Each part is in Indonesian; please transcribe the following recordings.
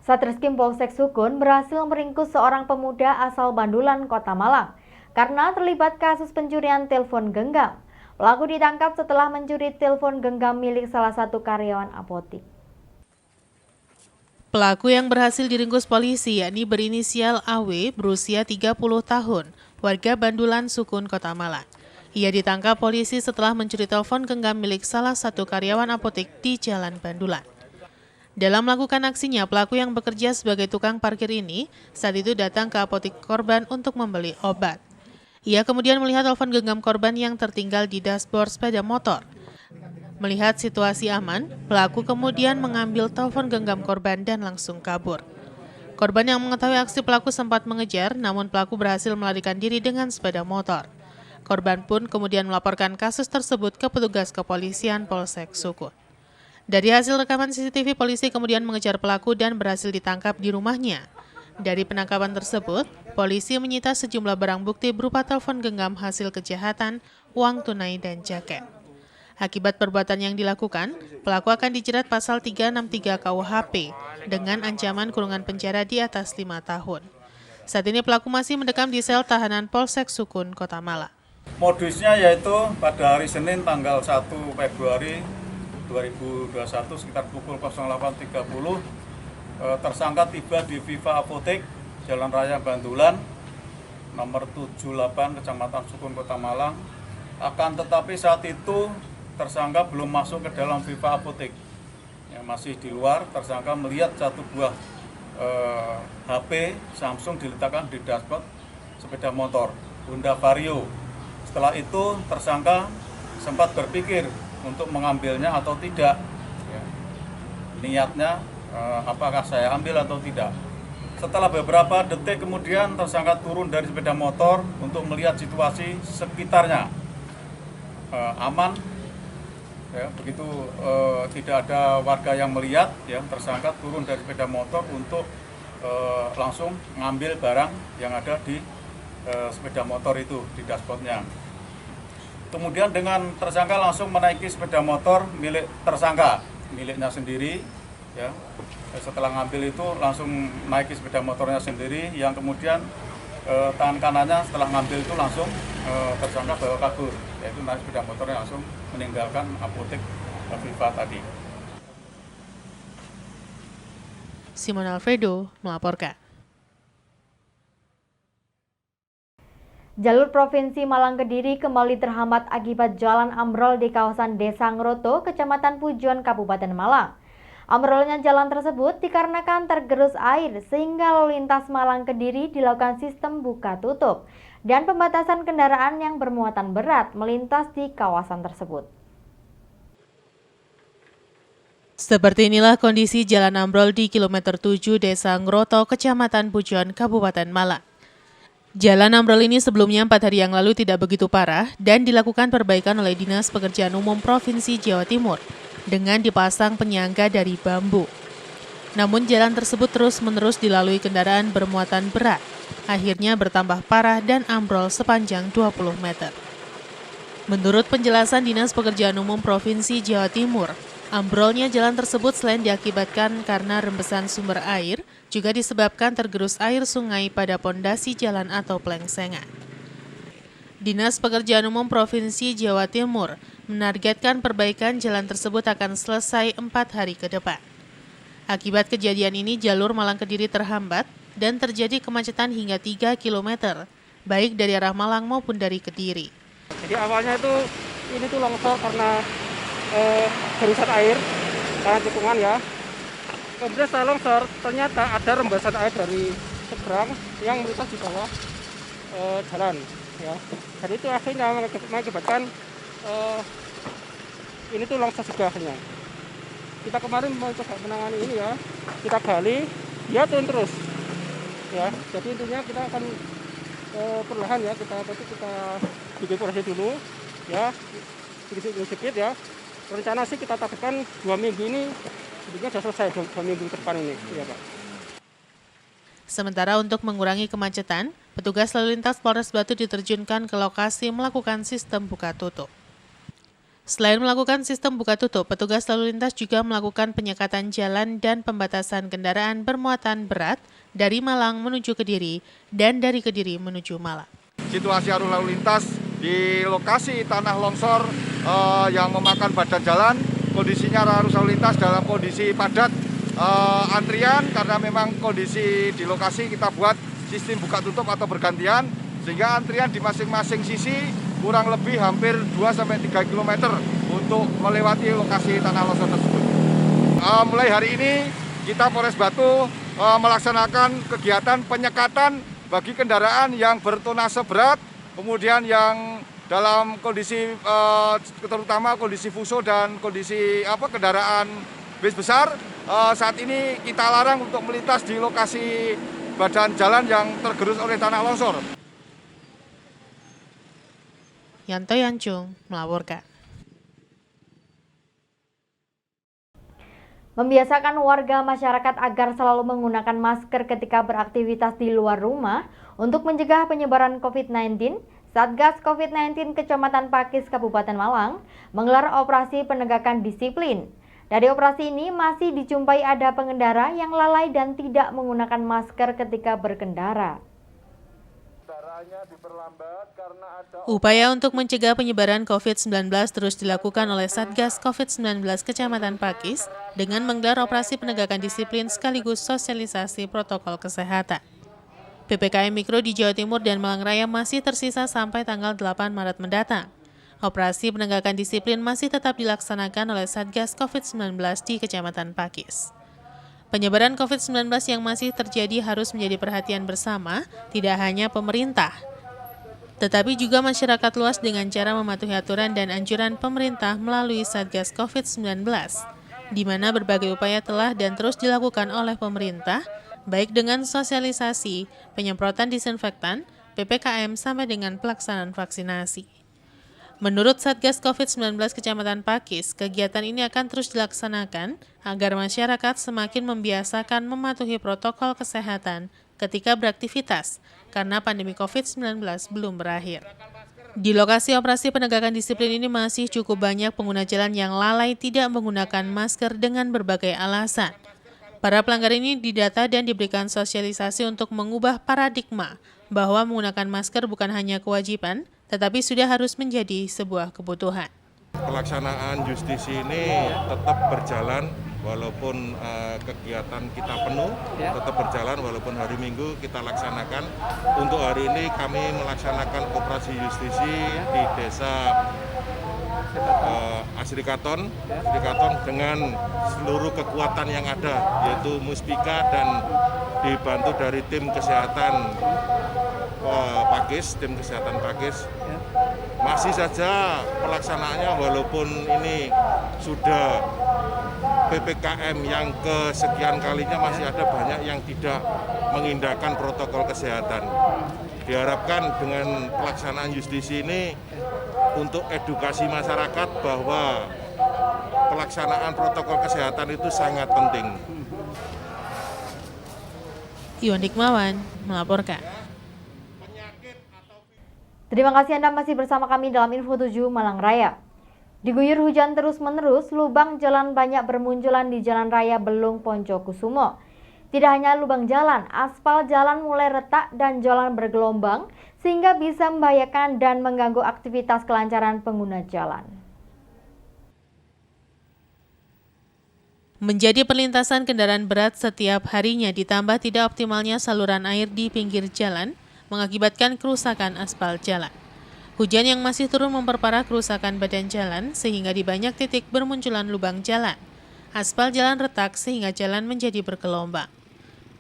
Satreskrim Polsek Sukun berhasil meringkus seorang pemuda asal Bandulan, Kota Malang karena terlibat kasus pencurian telepon genggam. Pelaku ditangkap setelah mencuri telepon genggam milik salah satu karyawan apotik. Pelaku yang berhasil diringkus polisi yakni berinisial AW berusia 30 tahun, warga Bandulan, Sukun, Kota Malang. Ia ditangkap polisi setelah mencuri telepon genggam milik salah satu karyawan apotik di Jalan Bandulan. Dalam melakukan aksinya, pelaku yang bekerja sebagai tukang parkir ini saat itu datang ke apotik korban untuk membeli obat. Ia kemudian melihat telepon genggam korban yang tertinggal di dashboard sepeda motor. Melihat situasi aman, pelaku kemudian mengambil telepon genggam korban dan langsung kabur. Korban yang mengetahui aksi pelaku sempat mengejar, namun pelaku berhasil melarikan diri dengan sepeda motor. Korban pun kemudian melaporkan kasus tersebut ke petugas kepolisian Polsek Sukun. Dari hasil rekaman CCTV, polisi kemudian mengejar pelaku dan berhasil ditangkap di rumahnya. Dari penangkapan tersebut, polisi menyita sejumlah barang bukti berupa telepon genggam hasil kejahatan, uang tunai, dan jaket. Akibat perbuatan yang dilakukan, pelaku akan dijerat pasal 363 KUHP dengan ancaman kurungan penjara di atas 5 tahun. Saat ini pelaku masih mendekam di sel tahanan Polsek Sukun, Kota Malang. Modusnya yaitu pada hari Senin tanggal 1 Februari 2021 sekitar pukul 08.30 tersangka tiba di Viva Apotek Jalan Raya Bandulan nomor 78 Kecamatan Sukun, Kota Malang. Akan tetapi saat itu tersangka belum masuk ke dalam Viva Apotek, yang masih di luar. Tersangka melihat satu buah HP Samsung diletakkan di dashboard sepeda motor Honda Vario. Setelah itu tersangka sempat berpikir untuk mengambilnya atau tidak. Niatnya apakah saya ambil atau tidak. Setelah beberapa detik kemudian tersangka turun dari sepeda motor untuk melihat situasi sekitarnya. Aman, ya, begitu tidak ada warga yang melihat, ya, tersangka turun dari sepeda motor untuk langsung mengambil barang yang ada di sepeda motor itu, di dashboardnya. Kemudian dengan tersangka langsung menaiki sepeda motor milik tersangka, miliknya sendiri, ya. Setelah ngambil itu langsung naiki sepeda motornya sendiri, yang kemudian tangan kanannya setelah ngambil itu langsung tersangka bawa kabur, yaitu naik sepeda motornya langsung meninggalkan apotek Viva tadi. Simon Alfredo melaporkan. Jalur Provinsi Malang Kediri kembali terhambat akibat jalan ambrol di kawasan Desa Ngroto, Kecamatan Pujon, Kabupaten Malang. Ambrolnya jalan tersebut dikarenakan tergerus air sehingga lalu lintas Malang Kediri dilakukan sistem buka tutup dan pembatasan kendaraan yang bermuatan berat melintas di kawasan tersebut. Seperti inilah kondisi jalan ambrol di kilometer 7 Desa Ngroto, Kecamatan Pujon, Kabupaten Malang. Jalan ambrol ini sebelumnya 4 hari yang lalu tidak begitu parah dan dilakukan perbaikan oleh Dinas Pekerjaan Umum Provinsi Jawa Timur dengan dipasang penyangga dari bambu. Namun jalan tersebut terus-menerus dilalui kendaraan bermuatan berat, akhirnya bertambah parah dan ambrol sepanjang 20 meter. Menurut penjelasan Dinas Pekerjaan Umum Provinsi Jawa Timur, ambrolnya jalan tersebut selain diakibatkan karena rembesan sumber air, juga disebabkan tergerus air sungai pada pondasi jalan atau pelengsengan. Dinas Pekerjaan Umum Provinsi Jawa Timur menargetkan perbaikan jalan tersebut akan selesai 4 hari ke depan. Akibat kejadian ini, jalur Malang Kediri terhambat dan terjadi kemacetan hingga 3 km, baik dari arah Malang maupun dari Kediri. Jadi awalnya ini tuh longsor karena gerusan air, karena tikungan, ya. Kemudian setelah longsor, ternyata ada rembesan air dari seberang yang melintas di bawah jalan, ya. Dan itu akhirnya mengakibatkan ini tuh longsor juga akhirnya. Kita kemarin mencoba menangani ini, ya, kita gali, dia turun terus, ya. Jadi intinya kita akan perlahan, ya, kita bikin proses dulu, ya, sedikit, ya. Rencana sih kita targetkan 2 minggu ini sebetulnya sudah selesai, 2 minggu ke depan ini, ya, Pak. Sementara untuk mengurangi kemacetan, petugas lalu lintas Polres Batu diterjunkan ke lokasi melakukan sistem buka tutup. Selain melakukan sistem buka tutup, petugas lalu lintas juga melakukan penyekatan jalan dan pembatasan kendaraan bermuatan berat dari Malang menuju Kediri dan dari Kediri menuju Malang. Situasi arus lalu lintas di lokasi tanah longsor yang memakan badan jalan, kondisinya arus lalu lintas dalam kondisi padat, antrian karena memang kondisi di lokasi kita buat sistem buka tutup atau bergantian, sehingga antrian di masing-masing sisi kurang lebih hampir 2-3 km untuk melewati lokasi tanah longsor tersebut. Mulai hari ini kita Polres Batu melaksanakan kegiatan penyekatan bagi kendaraan yang bertonase berat, kemudian yang dalam kondisi terutama kondisi fuso dan kondisi kendaraan bis besar. Saat ini kita larang untuk melintas di lokasi badan jalan yang tergerus oleh tanah longsor. Yanto Yancung melaporkan. Membiasakan warga masyarakat agar selalu menggunakan masker ketika beraktivitas di luar rumah untuk mencegah penyebaran COVID-19, Satgas COVID-19 Kecamatan Pakis, Kabupaten Malang menggelar operasi penegakan disiplin. Dari operasi ini masih dijumpai ada pengendara yang lalai dan tidak menggunakan masker ketika berkendara. Upaya untuk mencegah penyebaran COVID-19 terus dilakukan oleh Satgas COVID-19 Kecamatan Pakis dengan menggelar operasi penegakan disiplin sekaligus sosialisasi protokol kesehatan. PPKM Mikro di Jawa Timur dan Malang Raya masih tersisa sampai tanggal 8 Maret mendatang. Operasi penegakan disiplin masih tetap dilaksanakan oleh Satgas COVID-19 di Kecamatan Pakis. Penyebaran COVID-19 yang masih terjadi harus menjadi perhatian bersama, tidak hanya pemerintah, tetapi juga masyarakat luas dengan cara mematuhi aturan dan anjuran pemerintah melalui Satgas COVID-19, di mana berbagai upaya telah dan terus dilakukan oleh pemerintah, baik dengan sosialisasi, penyemprotan disinfektan, PPKM, sampai dengan pelaksanaan vaksinasi. Menurut Satgas COVID-19 Kecamatan Pakis, kegiatan ini akan terus dilaksanakan agar masyarakat semakin membiasakan mematuhi protokol kesehatan ketika beraktivitas, karena pandemi COVID-19 belum berakhir. Di lokasi operasi penegakan disiplin ini masih cukup banyak pengguna jalan yang lalai tidak menggunakan masker dengan berbagai alasan. Para pelanggar ini didata dan diberikan sosialisasi untuk mengubah paradigma bahwa menggunakan masker bukan hanya kewajiban, tetapi sudah harus menjadi sebuah kebutuhan. Pelaksanaan justisi ini tetap berjalan walaupun kegiatan kita penuh, tetap berjalan walaupun hari Minggu kita laksanakan. Untuk hari ini kami melaksanakan operasi justisi di desa Asrikaton dengan seluruh kekuatan yang ada, yaitu Muspika dan dibantu dari tim kesehatan Pakis, tim kesehatan Pakis. Masih saja pelaksanaannya walaupun ini sudah PPKM yang kesekian kalinya, masih ada banyak yang tidak mengindahkan protokol kesehatan. Diharapkan dengan pelaksanaan justisi ini untuk edukasi masyarakat bahwa pelaksanaan protokol kesehatan itu sangat penting. Iwan Dikmawan melaporkan. Terima kasih Anda masih bersama kami dalam Info 7 Malang Raya. Diguyur hujan terus-menerus, lubang jalan banyak bermunculan di Jalan Raya Belung Poncokusumo. Tidak hanya lubang jalan, aspal jalan mulai retak dan jalan bergelombang sehingga bisa membahayakan dan mengganggu aktivitas kelancaran pengguna jalan. Menjadi perlintasan kendaraan berat setiap harinya ditambah tidak optimalnya saluran air di pinggir jalan mengakibatkan kerusakan aspal jalan. Hujan yang masih turun memperparah kerusakan badan jalan sehingga di banyak titik bermunculan lubang jalan. Aspal jalan retak sehingga jalan menjadi bergelombang.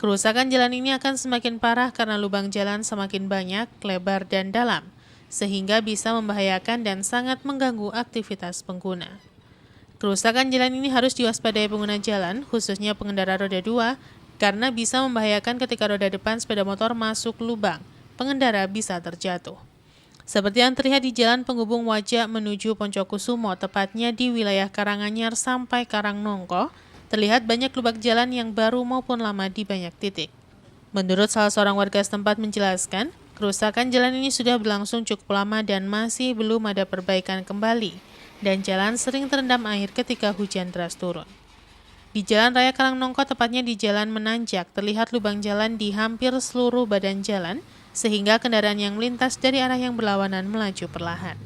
Kerusakan jalan ini akan semakin parah karena lubang jalan semakin banyak, lebar, dan dalam, sehingga bisa membahayakan dan sangat mengganggu aktivitas pengguna. Kerusakan jalan ini harus diwaspadai pengguna jalan, khususnya pengendara roda 2, karena bisa membahayakan ketika roda depan sepeda motor masuk lubang, pengendara bisa terjatuh. Seperti yang terlihat di jalan penghubung Wajak menuju Poncokusumo, tepatnya di wilayah Karanganyar sampai Karangnongko, terlihat banyak lubang jalan yang baru maupun lama di banyak titik. Menurut salah seorang warga setempat menjelaskan, kerusakan jalan ini sudah berlangsung cukup lama dan masih belum ada perbaikan kembali. dan jalan sering terendam air ketika hujan deras turun. Di Jalan Raya Karangnongko, tepatnya di Jalan Menanjak, terlihat lubang jalan di hampir seluruh badan jalan, sehingga kendaraan yang melintas dari arah yang berlawanan melaju perlahan.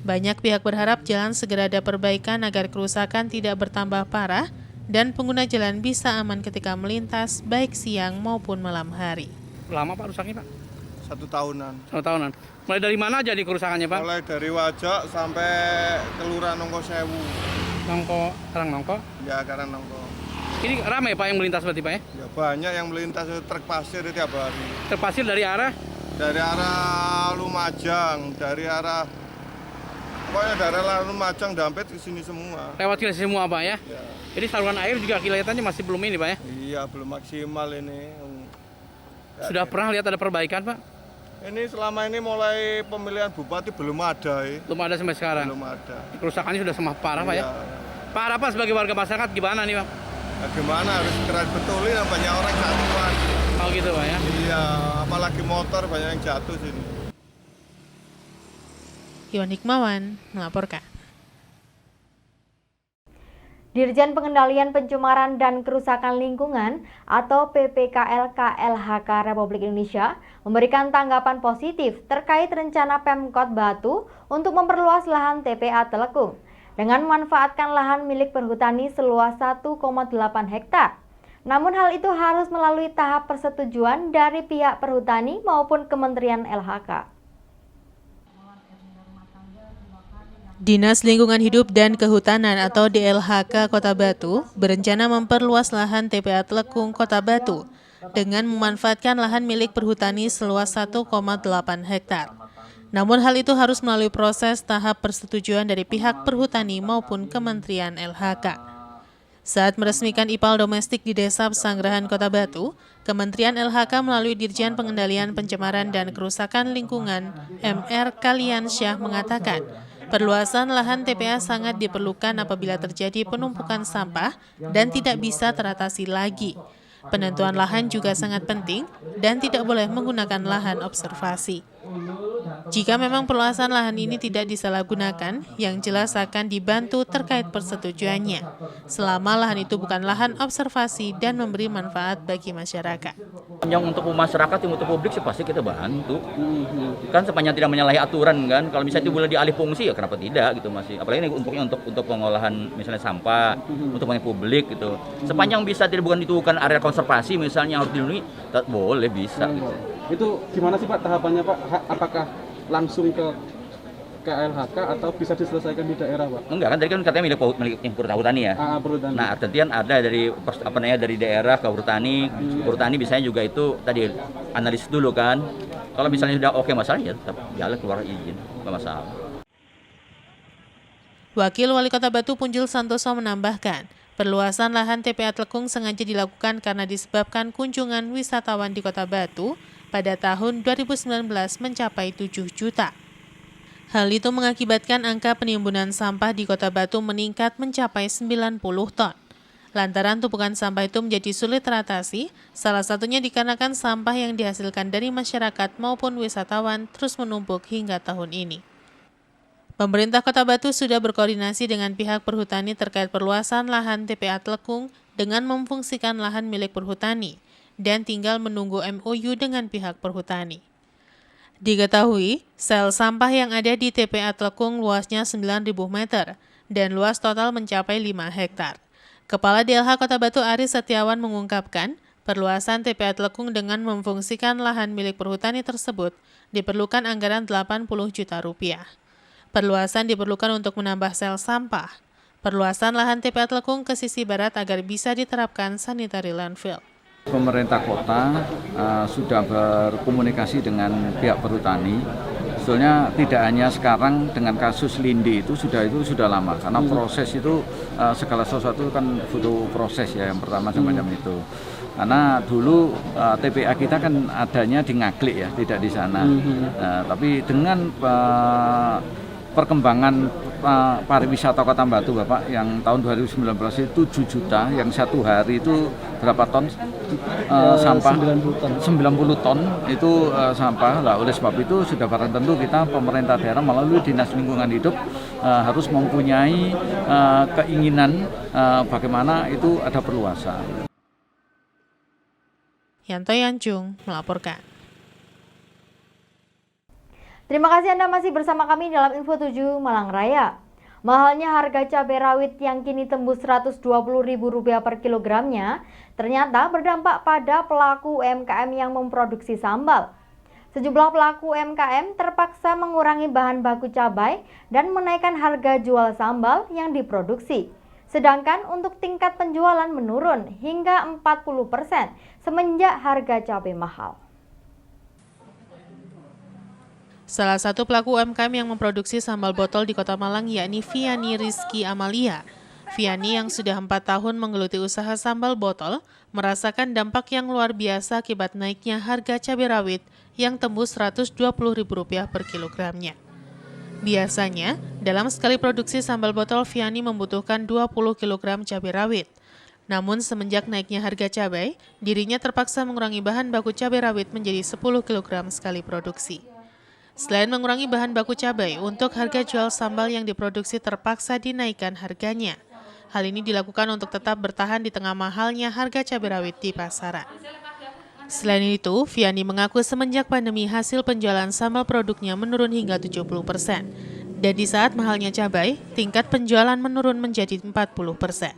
Banyak pihak berharap jalan segera ada perbaikan agar kerusakan tidak bertambah parah dan pengguna jalan bisa aman ketika melintas baik siang maupun malam hari. Lama Pak rusaknya Pak? 1 tahunan. 1 tahunan. Mulai dari mana jadi kerusakannya Pak? Mulai dari Wajak sampai Kelurahan Nongko Sewu. Karangnongko? Ya, Karangnongko. Ini ramai Pak yang melintas berarti Pak ya? Ya banyak yang melintas truk pasir tiap hari. Terpasir dari arah? Dari arah Lumajang, dari arah Lumajang Dampit ke sini semua. Lewat ke semua Pak ya? Ya. Jadi saluran air juga kelihatannya masih belum ini Pak ya? Iya, belum maksimal ini. Sudah pernah lihat ada perbaikan Pak? Ini selama ini mulai pemilihan bupati belum ada. Belum ada sampai sekarang? Belum ada. Kerusakannya sudah semakin parah Pak ya? Iya. Pak Harap sebagai warga masyarakat gimana nih Pak? Ya, gimana harus segera betulin, banyak orang jatuhan. Oh gitu Pak ya? Iya, apalagi motor banyak yang jatuh sini. Iwan Hikmawan melaporkan. Dirjen Pengendalian Pencemaran dan Kerusakan Lingkungan atau PPKL KLHK Republik Indonesia memberikan tanggapan positif terkait rencana Pemkot Batu untuk memperluas lahan TPA Telekung dengan memanfaatkan lahan milik perhutani seluas 1,8 hektar. Namun hal itu harus melalui tahap persetujuan dari pihak perhutani maupun Kementerian LHK. Dinas Lingkungan Hidup dan Kehutanan atau DLHK Kota Batu berencana memperluas lahan TPA Telekung Kota Batu dengan memanfaatkan lahan milik perhutani seluas 1,8 hektar. Namun hal itu harus melalui proses tahap persetujuan dari pihak perhutani maupun Kementerian LHK. Saat meresmikan IPAL domestik di Desa Pesanggerahan Kota Batu, Kementerian LHK melalui Dirjen Pengendalian Pencemaran dan Kerusakan Lingkungan MR Kaliansyah mengatakan, perluasan lahan TPA sangat diperlukan apabila terjadi penumpukan sampah dan tidak bisa teratasi lagi. Penentuan lahan juga sangat penting dan tidak boleh menggunakan lahan observasi. Jika memang perluasan lahan ini tidak disalahgunakan, yang jelas akan dibantu terkait persetujuannya, selama lahan itu bukan lahan observasi dan memberi manfaat bagi masyarakat. Yang untuk masyarakat, yang untuk publik sih pasti kita bantu. Kan sepanjang tidak menyalahi aturan kan, kalau misalnya itu boleh dialih fungsi ya kenapa tidak gitu masih. Apalagi ini untuk pengolahan misalnya sampah, untuk publik gitu. Sepanjang bisa tidak bukan itu bukan area konservasi misalnya harus dilindungi, boleh bisa gitu. Itu gimana sih Pak tahapannya Pak? Apakah langsung ke KLHK atau bisa diselesaikan di daerah Pak? Enggak kan tadi kan katanya milik perhutani ya. Perhutani. Nah artian ada dari daerah ke perhutani. Perhutani biasanya juga itu tadi analisis dulu kan. Kalau misalnya sudah oke masalahnya ya tetap jalan keluar izin, nggak masalah. Wakil Wali Kota Batu Punjul Santoso menambahkan, perluasan lahan TPA Telekung sengaja dilakukan karena disebabkan kunjungan wisatawan di Kota Batu pada tahun 2019 mencapai 7 juta. Hal itu mengakibatkan angka penimbunan sampah di Kota Batu meningkat mencapai 90 ton. Lantaran tumpukan sampah itu menjadi sulit teratasi, salah satunya dikarenakan sampah yang dihasilkan dari masyarakat maupun wisatawan terus menumpuk hingga tahun ini. Pemerintah Kota Batu sudah berkoordinasi dengan pihak perhutani terkait perluasan lahan TPA Telekung dengan memfungsikan lahan milik perhutani dan tinggal menunggu MOU dengan pihak perhutani. Diketahui, sel sampah yang ada di TPA Telekung luasnya 9.000 meter dan luas total mencapai 5 hektar. Kepala DLH Kota Batu Aris Setiawan mengungkapkan, perluasan TPA Telekung dengan memfungsikan lahan milik perhutani tersebut diperlukan anggaran 80 juta rupiah. Perluasan diperlukan untuk menambah sel sampah. Perluasan lahan TPA Telekung ke sisi barat agar bisa diterapkan sanitary landfill. Pemerintah kota sudah berkomunikasi dengan pihak perhutani. Sebetulnya tidak hanya sekarang dengan kasus Lindi itu sudah lama karena proses itu segala sesuatu kan butuh proses ya, yang pertama semacam itu. Karena dulu TPA kita kan adanya di Ngaglik ya, tidak di sana. Tapi dengan perkembangan pariwisata Kota Batu Bapak yang tahun 2019 itu 7 juta, yang satu hari itu berapa ton sampah? 90 ton itu sampah. Lah oleh sebab itu sudah barang tentu kita pemerintah daerah melalui Dinas Lingkungan Hidup harus mempunyai keinginan bagaimana itu ada perluasan. Yanto Yanjung melaporkan. Terima kasih Anda masih bersama kami dalam Info 7 Malang Raya. Mahalnya harga cabai rawit yang kini tembus Rp120.000 per kilogramnya ternyata berdampak pada pelaku UMKM yang memproduksi sambal. Sejumlah pelaku UMKM terpaksa mengurangi bahan baku cabai dan menaikkan harga jual sambal yang diproduksi. Sedangkan untuk tingkat penjualan menurun hingga 40% semenjak harga cabai mahal. Salah satu pelaku UMKM yang memproduksi sambal botol di Kota Malang yakni Viani Rizky Amalia. Viani yang sudah 4 tahun menggeluti usaha sambal botol merasakan dampak yang luar biasa akibat naiknya harga cabai rawit yang tembus Rp120.000 per kilogramnya. Biasanya, dalam sekali produksi sambal botol, Viani membutuhkan 20 kg cabai rawit. Namun semenjak naiknya harga cabai, dirinya terpaksa mengurangi bahan baku cabai rawit menjadi 10 kg sekali produksi. Selain mengurangi bahan baku cabai, untuk harga jual sambal yang diproduksi terpaksa dinaikkan harganya. Hal ini dilakukan untuk tetap bertahan di tengah mahalnya harga cabai rawit di pasaran. Selain itu, Viani mengaku semenjak pandemi hasil penjualan sambal produknya menurun hingga 70%. Dan di saat mahalnya cabai, tingkat penjualan menurun menjadi 40%.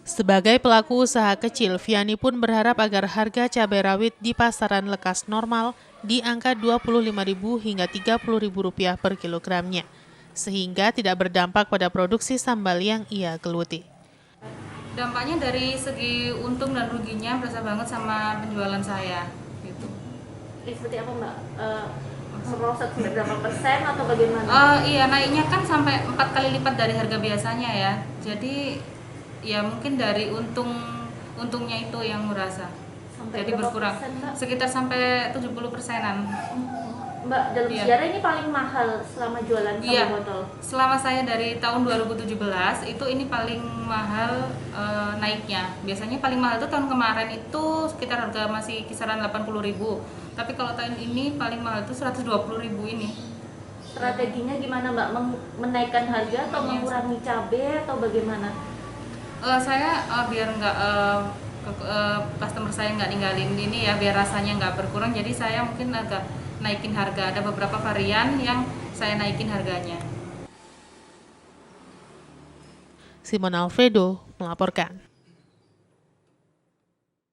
Sebagai pelaku usaha kecil, Viani pun berharap agar harga cabai rawit di pasaran lekas normal di angka Rp25.000 hingga Rp30.000 per kilogramnya, sehingga tidak berdampak pada produksi sambal yang ia geluti. Dampaknya dari segi untung dan ruginya berasa banget sama penjualan saya. Gitu. Seperti apa Mbak? Merosot sampai berapa persen atau bagaimana? Iya, naiknya kan sampai 4 kali lipat dari harga biasanya ya. Jadi ya mungkin dari untungnya itu yang merasa. Sampai jadi berkurang persen, Mbak? Sekitar sampai 70%-an. Mbak, dalam sejarah ini paling mahal selama jualan sambal botol? Selama saya dari tahun 2017 itu ini paling mahal naiknya. Biasanya paling mahal itu tahun kemarin itu sekitar harga masih kisaran 80.000. Tapi kalau tahun ini paling mahal itu 120.000 ini. Strateginya gimana Mbak? Menaikkan harga atau mengurangi cabai atau bagaimana? Saya biar nggak customer saya nggak ninggalin ini ya, biar rasanya nggak berkurang, jadi saya mungkin agak naikin harga. Ada beberapa varian yang saya naikin harganya. Simon Alfredo melaporkan.